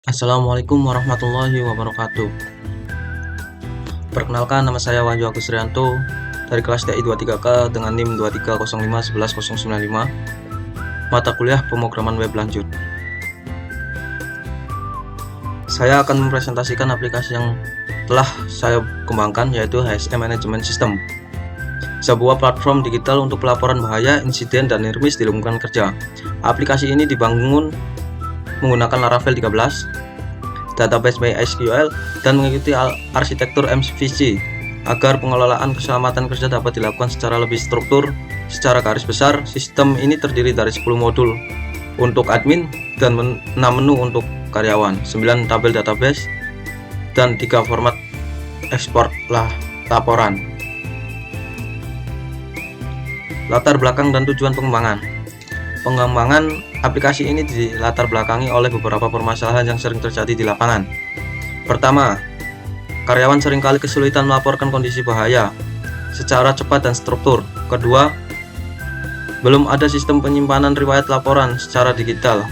Assalamualaikum warahmatullahi wabarakatuh. Perkenalkan, nama saya Wahyu Agus Rianto dari kelas TI 23K dengan NIM 2305111095, mata kuliah pemrograman web lanjut. Saya akan mempresentasikan aplikasi yang telah saya kembangkan, yaitu HSE Management System, sebuah platform digital untuk pelaporan bahaya, insiden, dan nirmis di lingkungan kerja. Aplikasi ini dibangun menggunakan Laravel 13, database MySQL, dan mengikuti arsitektur MVC agar pengelolaan keselamatan kerja dapat dilakukan secara lebih struktur. Secara garis besar, sistem ini terdiri dari 10 modul untuk admin dan 6 menu untuk karyawan, 9 tabel database, dan 3 format ekspor laporan. Latar belakang dan tujuan pengembangan. Pengembangan aplikasi ini dilatar belakangi oleh beberapa permasalahan yang sering terjadi di lapangan. Pertama, karyawan seringkali kesulitan melaporkan kondisi bahaya secara cepat dan struktur. Kedua, belum ada sistem penyimpanan riwayat laporan secara digital.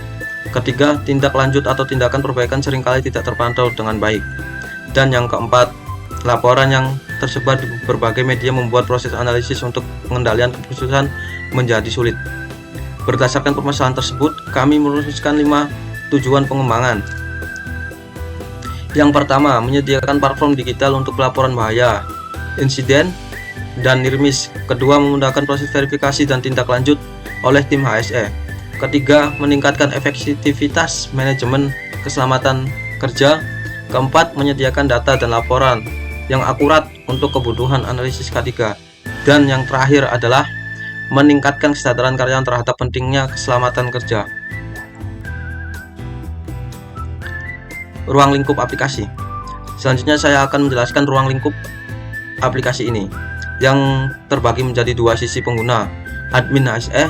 Ketiga, tindak lanjut atau tindakan perbaikan seringkali tidak terpantau dengan baik. Dan yang keempat, laporan yang tersebar di berbagai media membuat proses analisis untuk pengendalian keputusan menjadi sulit. Berdasarkan permasalahan tersebut, kami merumuskan 5 tujuan pengembangan. Yang pertama, menyediakan platform digital untuk pelaporan bahaya, insiden, dan nirmis. Kedua, memudahkan proses verifikasi dan tindak lanjut oleh tim HSE. Ketiga, meningkatkan efektivitas manajemen keselamatan kerja. Keempat, menyediakan data dan laporan yang akurat untuk kebutuhan analisis K3. Dan yang terakhir adalah meningkatkan kesadaran karyawan terhadap pentingnya keselamatan kerja. Ruang lingkup aplikasi. Selanjutnya saya akan menjelaskan ruang lingkup aplikasi ini yang terbagi menjadi dua sisi pengguna, admin HSE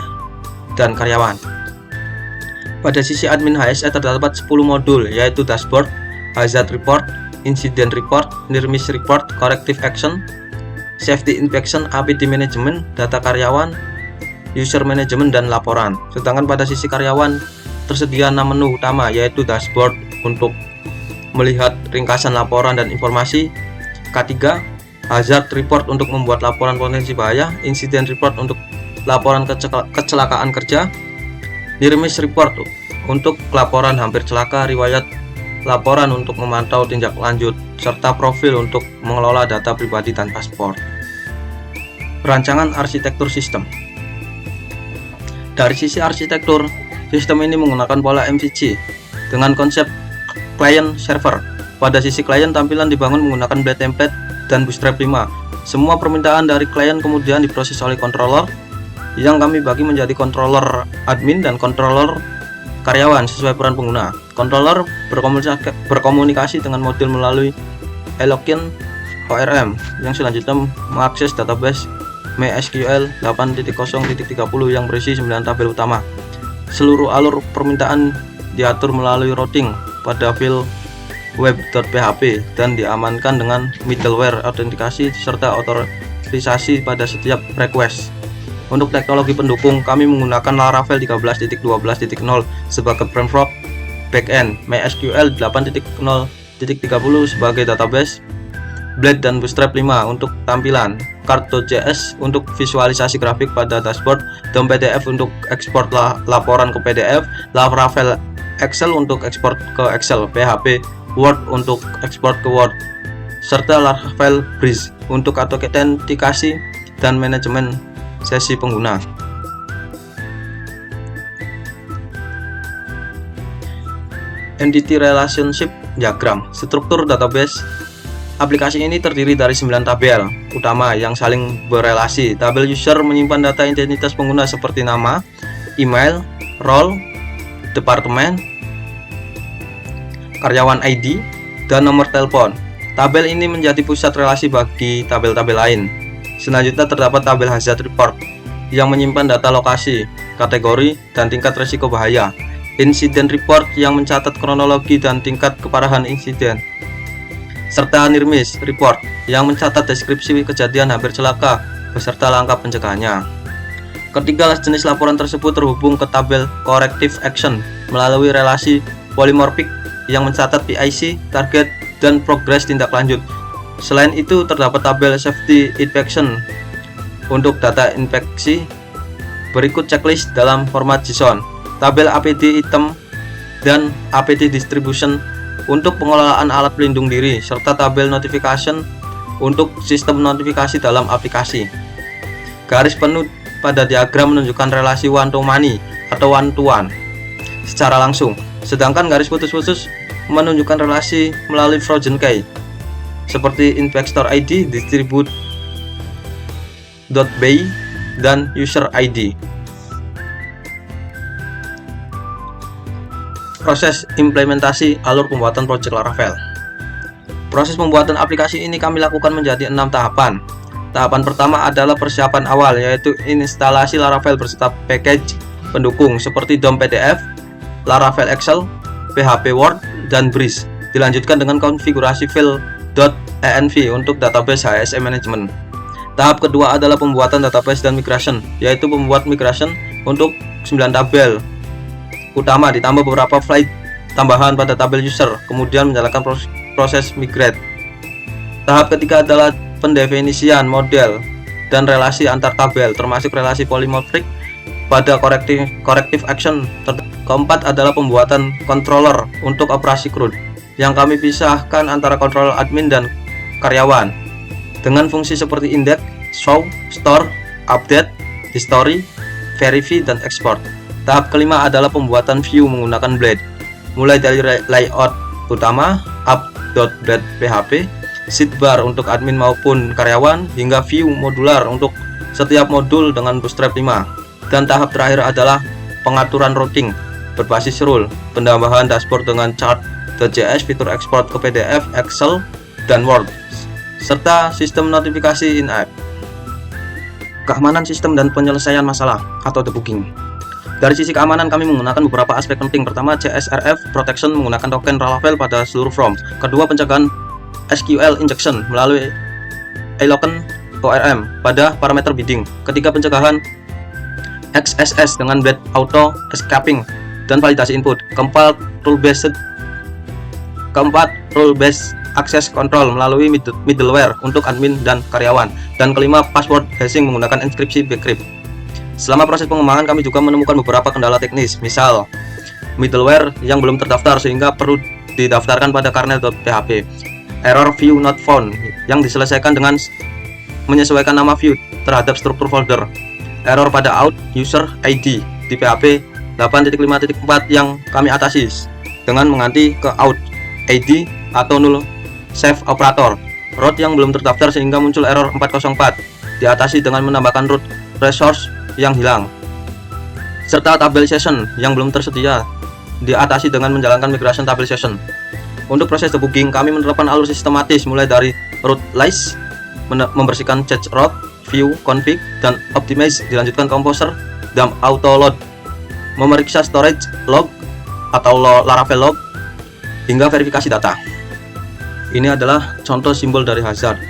dan karyawan. Pada sisi admin HSE terdapat 10 modul, yaitu dashboard, hazard report, incident report, nirmis report, corrective action, safety inspection, APD management, data karyawan, user management, dan laporan. Sedangkan pada sisi karyawan tersedia 6 menu utama, yaitu dashboard untuk melihat ringkasan laporan dan informasi, K3, hazard report untuk membuat laporan potensi bahaya, incident report untuk laporan kecelakaan kerja, nirmis report untuk laporan hampir celaka, riwayat laporan untuk memantau tindak lanjut, serta profil untuk mengelola data pribadi dan paspor. Perancangan arsitektur sistem. Dari sisi arsitektur, sistem ini menggunakan pola MVC dengan konsep client server. Pada sisi klien, tampilan dibangun menggunakan Blade template dan Bootstrap 5. Semua permintaan dari klien kemudian diproses oleh controller yang kami bagi menjadi controller admin dan controller karyawan sesuai peran pengguna. Controller berkomunikasi dengan modul melalui Eloquent ORM yang selanjutnya mengakses database MySQL 8.0.30 yang berisi 9 tabel utama. Seluruh alur permintaan diatur melalui routing pada file web.php dan diamankan dengan middleware autentikasi serta otorisasi pada setiap request. Untuk teknologi pendukung, kami menggunakan Laravel 13.12.0 sebagai framework backend, MySQL 8.0.30 sebagai database, Blade dan Bootstrap 5 untuk tampilan, Card.js untuk visualisasi grafik pada dashboard, dan PDF untuk ekspor laporan ke PDF, Laravel Excel untuk ekspor ke Excel, PHP Word untuk ekspor ke Word, serta Laravel Bridge untuk autentikasi dan manajemen sesi pengguna. Entity Relationship Diagram. Struktur database aplikasi ini terdiri dari 9 tabel utama yang saling berelasi. Tabel user menyimpan data identitas pengguna seperti nama, email, role, departemen, karyawan ID, dan nomor telepon. Tabel ini menjadi pusat relasi bagi tabel-tabel lain. Selanjutnya terdapat tabel hazard report yang menyimpan data lokasi, kategori, dan tingkat risiko bahaya. Incident report yang mencatat kronologi dan tingkat keparahan insiden, serta nirmis report yang mencatat deskripsi kejadian hampir celaka beserta langkah pencegahannya. Ketiga jenis laporan tersebut terhubung ke tabel corrective action melalui relasi polymorphic yang mencatat PIC, target, dan progres tindak lanjut. Selain itu, terdapat tabel safety inspection untuk data infeksi. Berikut checklist dalam format JSON, tabel APD item dan APD distribution untuk pengelolaan alat pelindung diri, serta tabel notification untuk sistem notifikasi dalam aplikasi. Garis penuh pada diagram menunjukkan relasi one to many atau one to one secara langsung, sedangkan garis putus-putus menunjukkan relasi melalui frozen key seperti investor ID, distribute.by, dan user ID. Proses implementasi alur pembuatan project Laravel. Proses pembuatan aplikasi ini kami lakukan menjadi 6 tahapan. Tahapan pertama adalah persiapan awal, yaitu instalasi Laravel beserta package pendukung seperti DOM PDF, Laravel Excel, PHP Word, dan Breeze. Dilanjutkan dengan konfigurasi file.env untuk database HSM management. Tahap kedua adalah pembuatan database dan migration, yaitu membuat migration untuk 9 tabel utama ditambah beberapa file tambahan pada tabel user, kemudian menjalankan proses migrate. Tahap ketiga adalah pendefinisian model dan relasi antar tabel, termasuk relasi polymorphic pada corrective action. Keempat adalah pembuatan controller untuk operasi CRUD, yang kami pisahkan antara controller admin dan karyawan dengan fungsi seperti index, show, store, update, history, verify, dan export. Tahap kelima adalah pembuatan view menggunakan Blade, mulai dari layout utama, app.blade.php, sidebar untuk admin maupun karyawan, hingga view modular untuk setiap modul dengan Bootstrap 5. Dan tahap terakhir adalah pengaturan routing berbasis rule, penambahan dashboard dengan chart.js, fitur ekspor ke PDF, Excel, dan Word, serta sistem notifikasi in-app. Keamanan sistem dan penyelesaian masalah atau debugging. Dari sisi keamanan, kami menggunakan beberapa aspek penting. Pertama, CSRF protection menggunakan token Laravel pada seluruh form. Kedua, pencegahan SQL injection melalui Iloken ORM pada parameter bidding. Ketiga, pencegahan XSS dengan Blade auto escaping dan validasi input. Keempat, rule based access control melalui middleware untuk admin dan karyawan. Dan kelima, password hashing menggunakan enkripsi bcrypt. Selama proses pengembangan, kami juga menemukan beberapa kendala teknis, misal middleware yang belum terdaftar sehingga perlu didaftarkan pada kernel.php, error view not found yang diselesaikan dengan menyesuaikan nama view terhadap struktur folder, error pada out user ID di PHP 8.5.4 yang kami atasi dengan mengganti ke out ID atau null save operator, root yang belum terdaftar sehingga muncul error 404 diatasi dengan menambahkan root resource yang hilang, serta tabel session yang belum tersedia diatasi dengan menjalankan migration tabel session. Untuk proses debugging, kami menerapkan alur sistematis mulai dari root list, membersihkan change route, view, config, dan optimize, dilanjutkan composer dan auto load, memeriksa storage log atau Laravel log, hingga verifikasi data. Ini adalah contoh simbol dari hazard,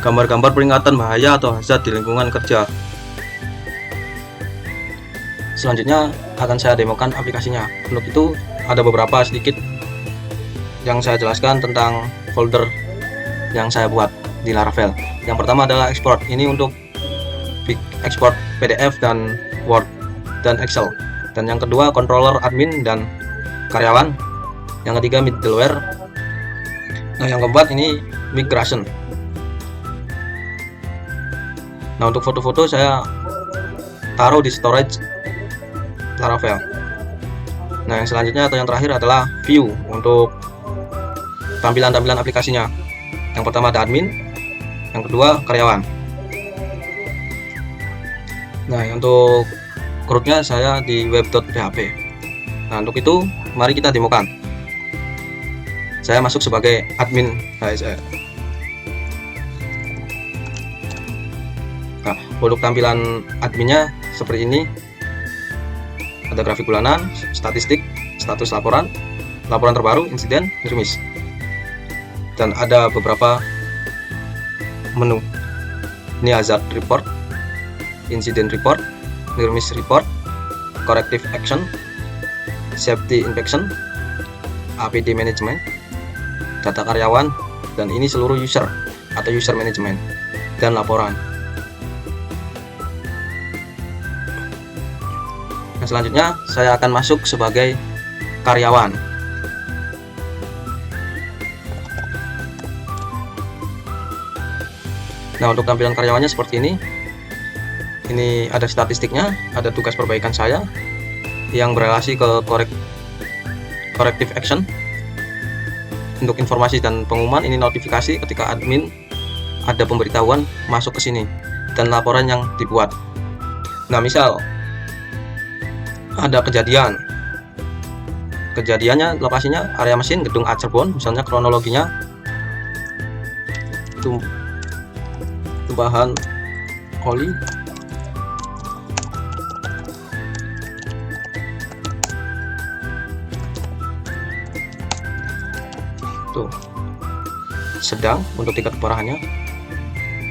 gambar-gambar peringatan bahaya atau hazard di lingkungan kerja. Selanjutnya akan saya demokan aplikasinya. Untuk itu ada beberapa sedikit yang saya jelaskan tentang folder yang saya buat di Laravel. Yang pertama adalah export. Ini untuk export PDF dan Word dan Excel. Dan yang kedua controller admin dan karyawan. Yang ketiga middleware. Nah, yang keempat ini migration. Nah, untuk foto-foto saya taruh di storage Laravel. Nah, yang selanjutnya atau yang terakhir adalah view untuk tampilan-tampilan aplikasinya. Yang pertama ada admin, yang kedua karyawan. Nah, untuk CRUD-nya saya di web.php. Nah, untuk itu mari kita demokan. Saya masuk sebagai admin HSL. Nah, untuk tampilan adminnya seperti ini. Ada grafik bulanan, statistik, status laporan, laporan terbaru, insiden, remis. Dan ada beberapa menu. Ini hazard report, incident report, remis report, corrective action, safety inspection, APD management, data karyawan, dan ini seluruh user atau user management, dan laporan. Nah, selanjutnya saya akan masuk sebagai karyawan. Nah, untuk tampilan karyawannya seperti ini. Ini ada statistiknya, ada tugas perbaikan saya yang berrelasi ke corrective action. Untuk informasi dan pengumuman, ini notifikasi ketika admin ada pemberitahuan masuk ke sini dan laporan yang dibuat. Nah, misal ada kejadiannya lokasinya area mesin gedung A Cirebon, misalnya kronologinya tumpahan oli tuh sedang untuk tingkat keparahannya.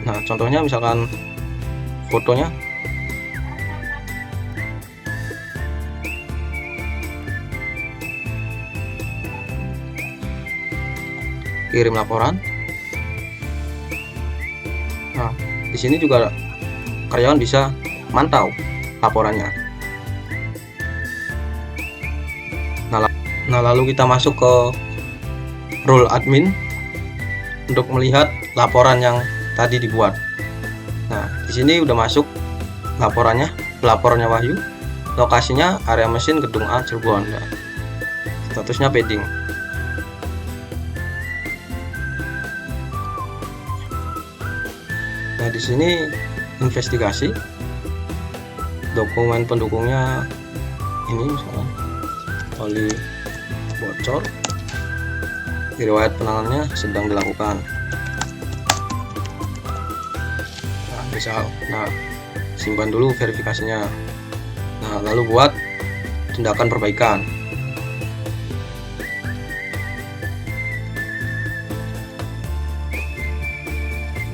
Nah, contohnya misalkan fotonya kirim laporan. Nah, di sini juga karyawan bisa mantau laporannya. Nah, lalu kita masuk ke role admin untuk melihat laporan yang tadi dibuat. Nah, di sini udah masuk laporannya Wahyu, lokasinya area mesin gedung A Cirebon. Nah, statusnya pending. Nah, di sini investigasi, dokumen pendukungnya ini misalnya oli bocor, riwayat penanganannya sedang dilakukan. Nah, misal, simpan dulu verifikasinya. Nah, lalu buat tindakan perbaikan.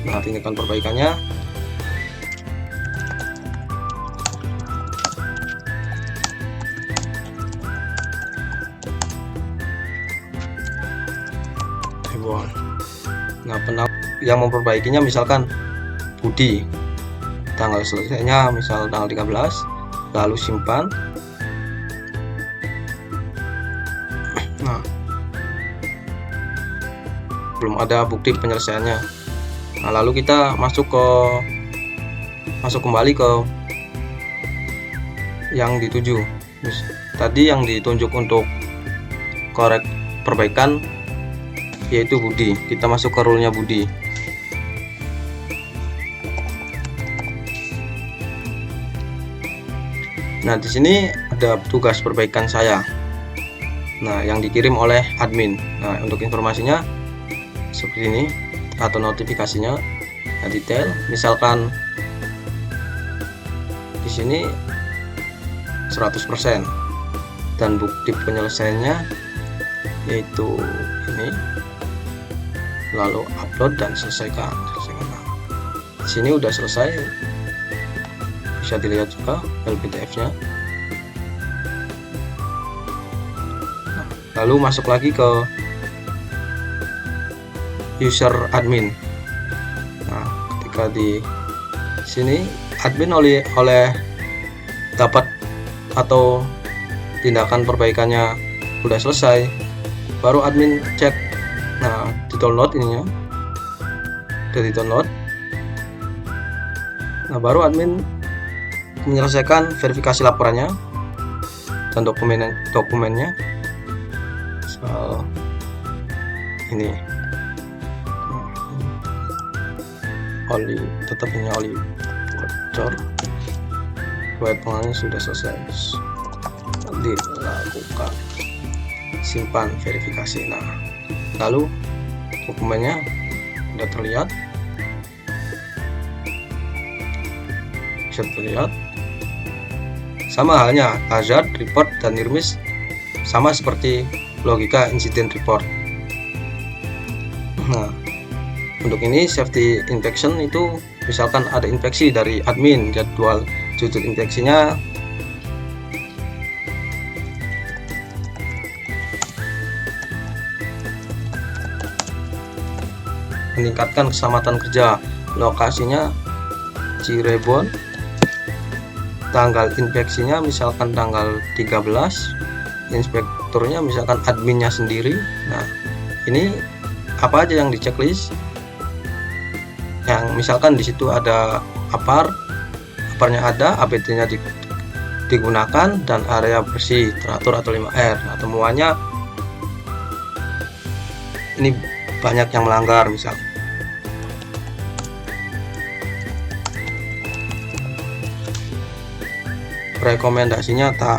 Nah, tindakan perbaikannya yang memperbaikinya misalkan Budi, tanggal selesainya misal tanggal 13, lalu simpan. Nah, belum ada bukti penyelesaiannya. Nah, lalu kita masuk kembali ke yang dituju. Tadi yang ditunjuk untuk korek perbaikan yaitu Budi. Kita masuk ke role-nya Budi. Nah, di sini ada tugas perbaikan saya. Nah, yang dikirim oleh admin. Nah, untuk informasinya seperti ini atau notifikasinya. Nah, detail misalkan di sini 100% dan bukti penyelesaiannya yaitu ini, lalu upload dan selesaikan. Nah, di sini udah selesai, bisa dilihat juga file PDF-nya. Nah, lalu masuk lagi ke user admin. Nah, ketika di sini admin oleh dapat atau tindakan perbaikannya udah selesai, baru admin cek. Nah, di download ininya udah di download. Nah, baru admin menyelesaikan verifikasi laporannya dan dokumennya. So, ini oli, tetap ini oli bocor, riwayat penanganannya sudah selesai, dilakukan, simpan verifikasi. Nah, lalu dokumennya sudah terlihat, bisa terlihat. Sama halnya hazard report dan NIRMIS, sama seperti logika incident report. Nah, untuk ini safety infection itu misalkan ada infeksi dari admin, jadwal judul infeksinya meningkatkan keselamatan kerja. Lokasinya Cirebon, tanggal inspeksinya misalkan tanggal 13, inspekturnya misalkan adminnya sendiri. Nah, ini apa aja yang di checklist, yang misalkan di situ ada aparnya ada, APT-nya digunakan, dan area bersih teratur atau 5R. Nah, temuannya ini banyak yang melanggar. Misal rekomendasinya tak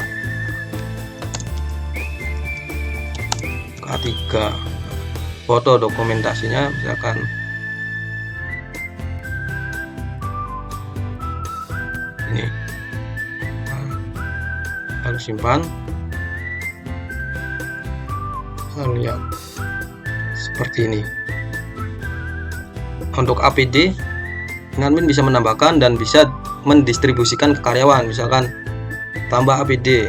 K3, foto dokumentasinya misalkan ini. Lalu simpan, lalu lihat seperti ini. Untuk APD, admin bisa menambahkan dan bisa mendistribusikan ke karyawan. Misalkan tambah APD,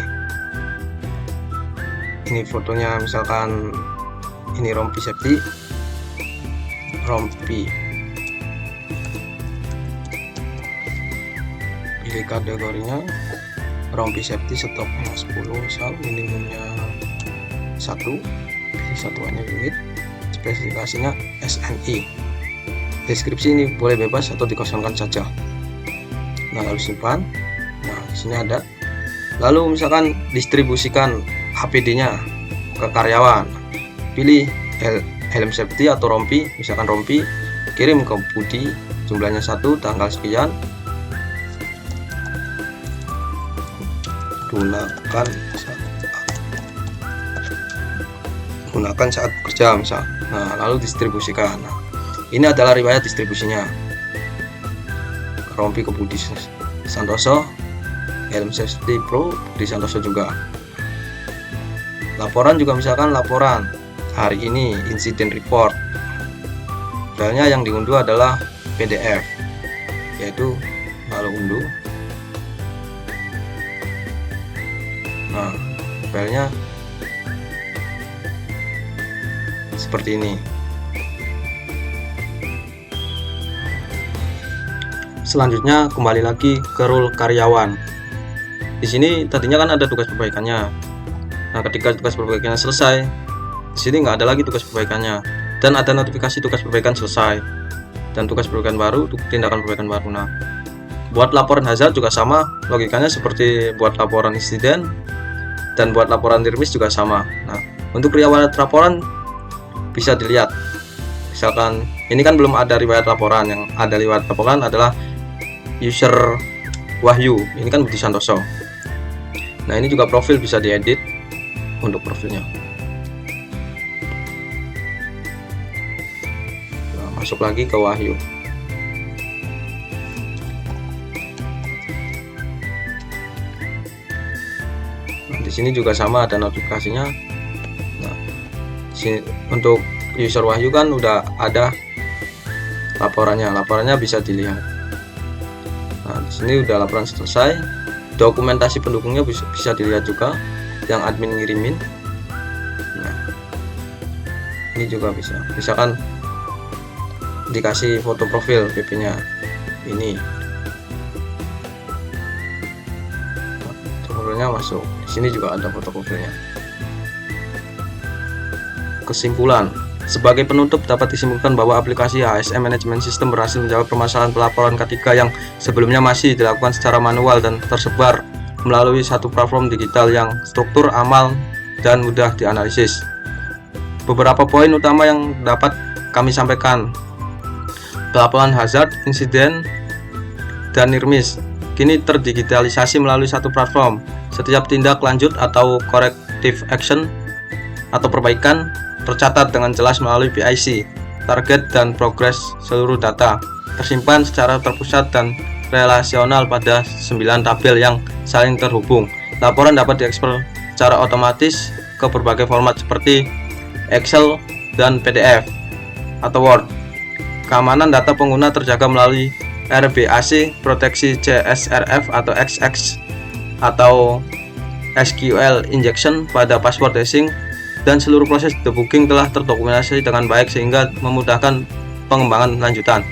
ini fotonya, misalkan ini rompi safety, pilih kategorinya rompi safety, stoknya 10 misal, minimumnya 1, pilih satuannya unit, spesifikasinya SNI, deskripsi ini boleh bebas atau dikosongkan saja. Nah, lalu simpan. Nah, di sini ada. Lalu misalkan distribusikan APD-nya ke karyawan, pilih helm safety atau rompi, misalkan rompi, kirim ke Budi, jumlahnya 1, tanggal sekian, gunakan saat bekerja misal. Nah, lalu distribusikan. Nah, ini adalah riwayat distribusinya. Rompi ke Budi Santoso, helm safety pro Budi Santoso juga. Laporan juga misalkan laporan hari ini, insiden report. Filenya yang diunduh adalah PDF, yaitu lalu unduh. Nah, filenya seperti ini. Selanjutnya kembali lagi ke role karyawan. Di sini tadinya kan ada tugas perbaikannya. Nah, ketika tugas perbaikannya selesai, di sini nggak ada lagi tugas perbaikannya, dan ada notifikasi tugas perbaikan selesai dan tugas perbaikan baru, tindakan perbaikan baru. Nah, buat laporan hazard juga sama logikanya seperti buat laporan insiden dan buat laporan nirmis juga sama. Nah, untuk riwayat laporan bisa dilihat. Misalkan ini kan belum ada riwayat laporan, yang ada riwayat laporan adalah user Wahyu, ini kan Budi Santoso. Nah, ini juga profil bisa diedit untuk profilnya. Nah, masuk lagi ke Wahyu. Nah, di sini juga sama ada notifikasinya. Nah, sini untuk user Wahyu kan udah ada laporannya bisa dilihat. Nah, di sini udah laporan selesai. Dokumentasi pendukungnya bisa dilihat juga, yang admin ngirimin. Nah, ini juga bisa. Misalkan dikasih foto profil PP-nya ini. Foto profilnya masuk. Di sini juga ada foto profilnya. Kesimpulan. Sebagai penutup dapat disimpulkan bahwa aplikasi HSM Management System berhasil menjawab permasalahan pelaporan K3 yang sebelumnya masih dilakukan secara manual dan tersebar melalui satu platform digital yang struktur, aman, dan mudah dianalisis. Beberapa poin utama yang dapat kami sampaikan: pelaporan hazard, insiden, dan nirmis kini terdigitalisasi melalui satu platform. Setiap tindak lanjut atau corrective action atau perbaikan tercatat dengan jelas melalui PIC, target dan progres seluruh data tersimpan secara terpusat dan relasional pada 9 tabel yang saling terhubung. Laporan dapat diekspor secara otomatis ke berbagai format seperti Excel dan PDF atau Word. Keamanan data pengguna terjaga melalui RBAC, proteksi CSRF atau XX atau SQL injection pada password hashing, dan seluruh proses debugging telah terdokumentasi dengan baik sehingga memudahkan pengembangan lanjutan.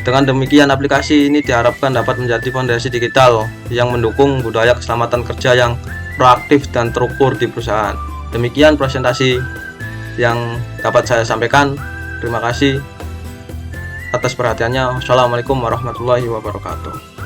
Dengan demikian, aplikasi ini diharapkan dapat menjadi fondasi digital yang mendukung budaya keselamatan kerja yang proaktif dan terukur di perusahaan. Demikian presentasi yang dapat saya sampaikan. Terima kasih atas perhatiannya. Wassalamualaikum warahmatullahi wabarakatuh.